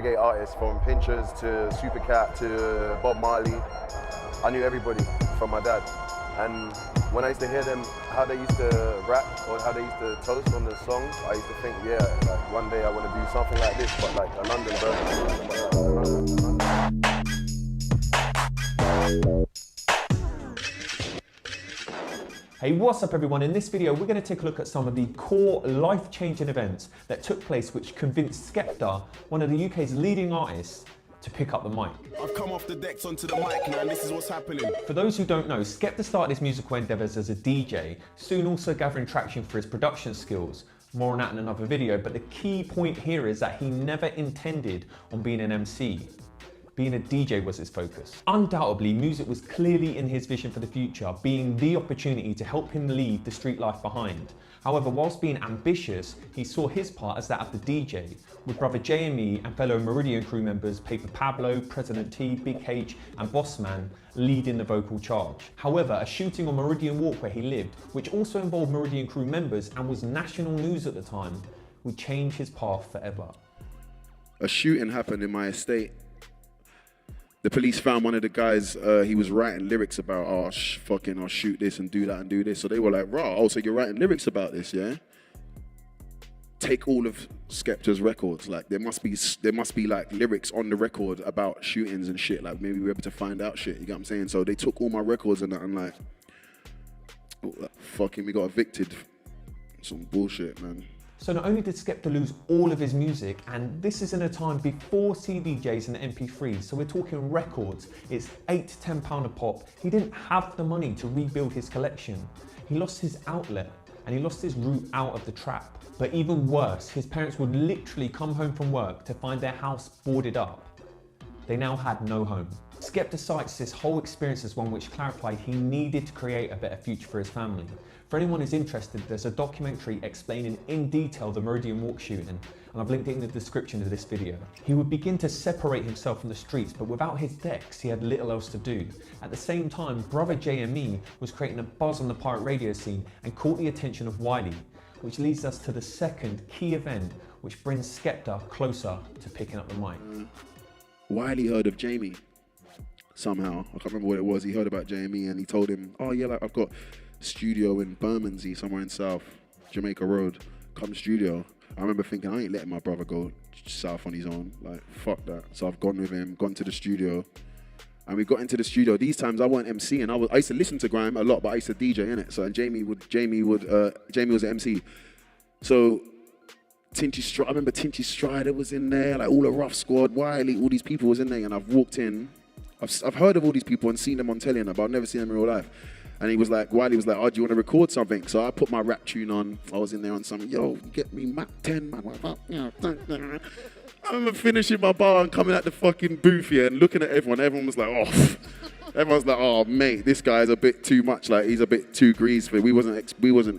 reggae artists, from Pinchers to Supercat to Bob Marley. I knew everybody from my dad. And when I used to hear them, how they used to rap or how they used to toast on the songs, I used to think, yeah, like one day I want to do something like this, but like a London version. Hey, what's up everyone? In this video, we're going to take a look at some of the core life-changing events that took place which convinced Skepta, one of the UK's leading artists, to pick up the mic. I've come off the decks onto the mic now, and this is what's happening. For those who don't know, Skepta started his musical endeavours as a DJ, soon also gathering traction for his production skills. More on that in another video, but the key point here is that he never intended on being an MC. Being a DJ was his focus. Undoubtedly, music was clearly in his vision for the future, being the opportunity to help him leave the street life behind. However, whilst being ambitious, he saw his part as that of the DJ, with brother JME and fellow Meridian crew members Paper Pablo, President T, Big H and Bossman leading the vocal charge. However, a shooting on Meridian Walk where he lived, which also involved Meridian crew members and was national news at the time, would change his path forever. A shooting happened in my estate. The police found one of the guys, he was writing lyrics about, I'll shoot this and do that and do this. So they were like, rah, oh, so you're writing lyrics about this, yeah? Take all of Skepta's records. Like there must be like lyrics on the record about shootings and shit. Like maybe we're able to find out shit, you get what I'm saying? So they took all my records and that and like, oh, fucking, we got evicted. Some bullshit, man. So not only did Skepta lose all of his music, and this is in a time before CDJs and MP3s, so we're talking records, it's £8 to £10 a pop. He didn't have the money to rebuild his collection. He lost his outlet and he lost his route out of the trap. But even worse, his parents would literally come home from work to find their house boarded up. They now had no home. Skepta cites this whole experience as one which clarified he needed to create a better future for his family. For anyone who's interested, there's a documentary explaining in detail the Meridian Walk shooting, and I've linked it in the description of this video. He would begin to separate himself from the streets, but without his decks, he had little else to do. At the same time, brother JME was creating a buzz on the pirate radio scene and caught the attention of Wiley, which leads us to the second key event, which brings Skepta closer to picking up the mic. Wiley heard of Jamie somehow. I can't remember what it was. He heard about Jamie and he told him, oh yeah, like I've got studio in Bermondsey, somewhere in South Jamaica Road. Come studio. I remember thinking, I ain't letting my brother go south on his own. Like, fuck that. So I've gone with him, gone to the studio. And we got into the studio. These times I weren't MCing. I used to listen to grime a lot, but I used to DJ in it. So and Jamie was an MC. So I remember Tinchy Strider was in there, like all the Rough Squad, Wiley, all these people was in there, and I've walked in. I've heard of all these people and seen them on telly, but I've never seen them in real life. And Wiley was like, oh, do you want to record something? So I put my rap tune on. I was in there on something, yo, get me Mac 10, man. I remember finishing my bar and coming at the fucking booth here and looking at everyone. Everyone was like, oh. Everyone's like, oh, mate, this guy's a bit too much. Like, he's a bit too greasy. We wasn't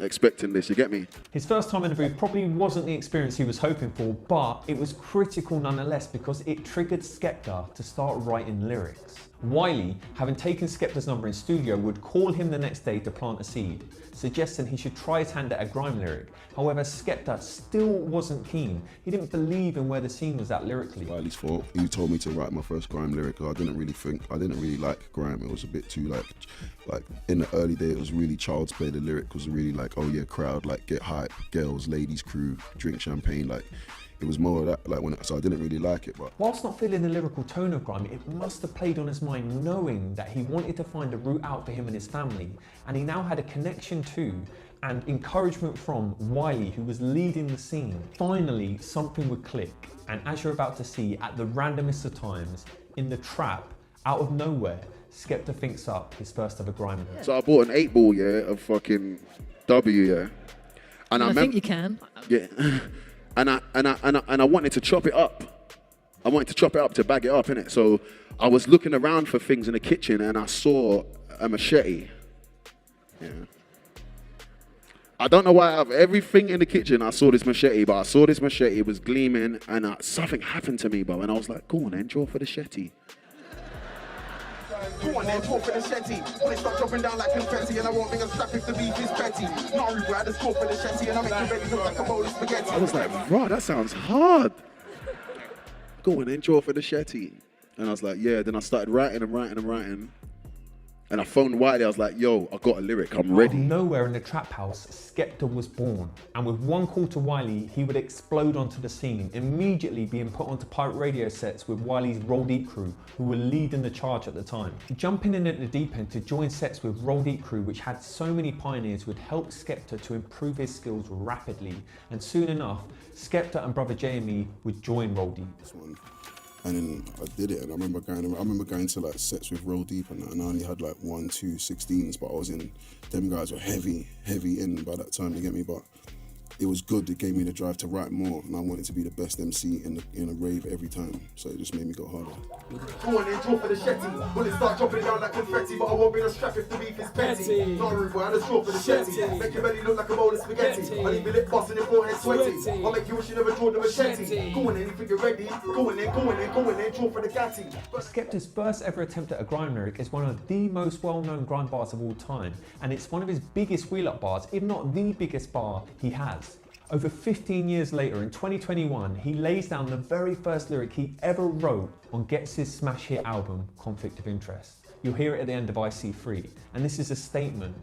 expecting this, you get me? His first time in the booth probably wasn't the experience he was hoping for, but it was critical nonetheless because it triggered Skepta to start writing lyrics. Wiley, having taken Skepta's number in studio, would call him the next day to plant a seed, suggesting he should try his hand at a grime lyric. However, Skepta still wasn't keen. He didn't believe in where the scene was at lyrically. Wiley's fault. He told me to write my first grime lyric. I didn't really like grime. It was a bit too like in the early days, it was really child's play. The lyric was really like, oh yeah, crowd, like get hype, girls, ladies, crew, drink champagne, like. It was more of that, like so I didn't really like it. But whilst not feeling the lyrical tone of grime, it must have played on his mind knowing that he wanted to find a route out for him and his family, and he now had a connection to and encouragement from Wiley, who was leading the scene. Finally, something would click, and as you're about to see, at the randomest of times, in the trap, out of nowhere, Skepta thinks up his first ever grime lyric. So I bought an 8-ball, yeah, of fucking W, yeah, and I think you can. Yeah. And I wanted to chop it up. I wanted to chop it up to bag it up, innit? So I was looking around for things in the kitchen and I saw a machete. Yeah. I don't know why out of everything in the kitchen I saw this machete, but I saw this machete, it was gleaming and something happened to me, bro. And I was like, go on then, draw for the machete. Go on then, talk for the shetty. When it start dropping down like confetti, and I won't make a slap if the beef is petty. Nari, bro, I just talk for the shetty, and I make you ready look like a bowl of spaghetti. I was like, bro, that sounds hard. go on then, draw for the Shetty. And I was like, yeah. Then I started writing. And I phoned Wiley, I was like, yo, I got a lyric, I'm ready. Out of nowhere in the trap house, Skepta was born. And with one call to Wiley, he would explode onto the scene, immediately being put onto pirate radio sets with Wiley's Roll Deep crew, who were leading the charge at the time. Jumping in at the deep end to join sets with Roll Deep crew, which had so many pioneers, would help Skepta to improve his skills rapidly. And soon enough, Skepta and brother Jamie would join Roll Deep. And then I did it, and I remember going to like sets with Roll Deep, and I only had like 1, 2 16s, but I was in. Them guys were heavy in by that time, you get me. But it was good. It gave me the drive to write more, and I wanted to be the best MC in a rave every time. So it just made me go harder. Go on then, draw for the Shetty. Bullets start dropping down like confetti, but I won't be the strap if the beef is petty. Not rude boy, I just draw for the Shetty. Make your belly look like a bowl of spaghetti. I'll leave your lip busting your forehead sweaty. I'll make you wish you never draw the machete. Go on then, if you're ready. Go on then, draw for the Gatti. Skepta's first ever attempt at a grime lyric is one of the most well-known grime bars of all time, and it's one of his biggest wheel-up bars, if not the biggest bar he has. Over 15 years later, in 2021, he lays down the very first lyric he ever wrote on Gets' smash hit album, Conflict of Interest. You'll hear it at the end of IC3, and this is a statement,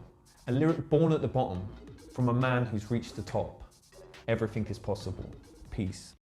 a lyric born at the bottom from a man who's reached the top. Everything is possible. Peace.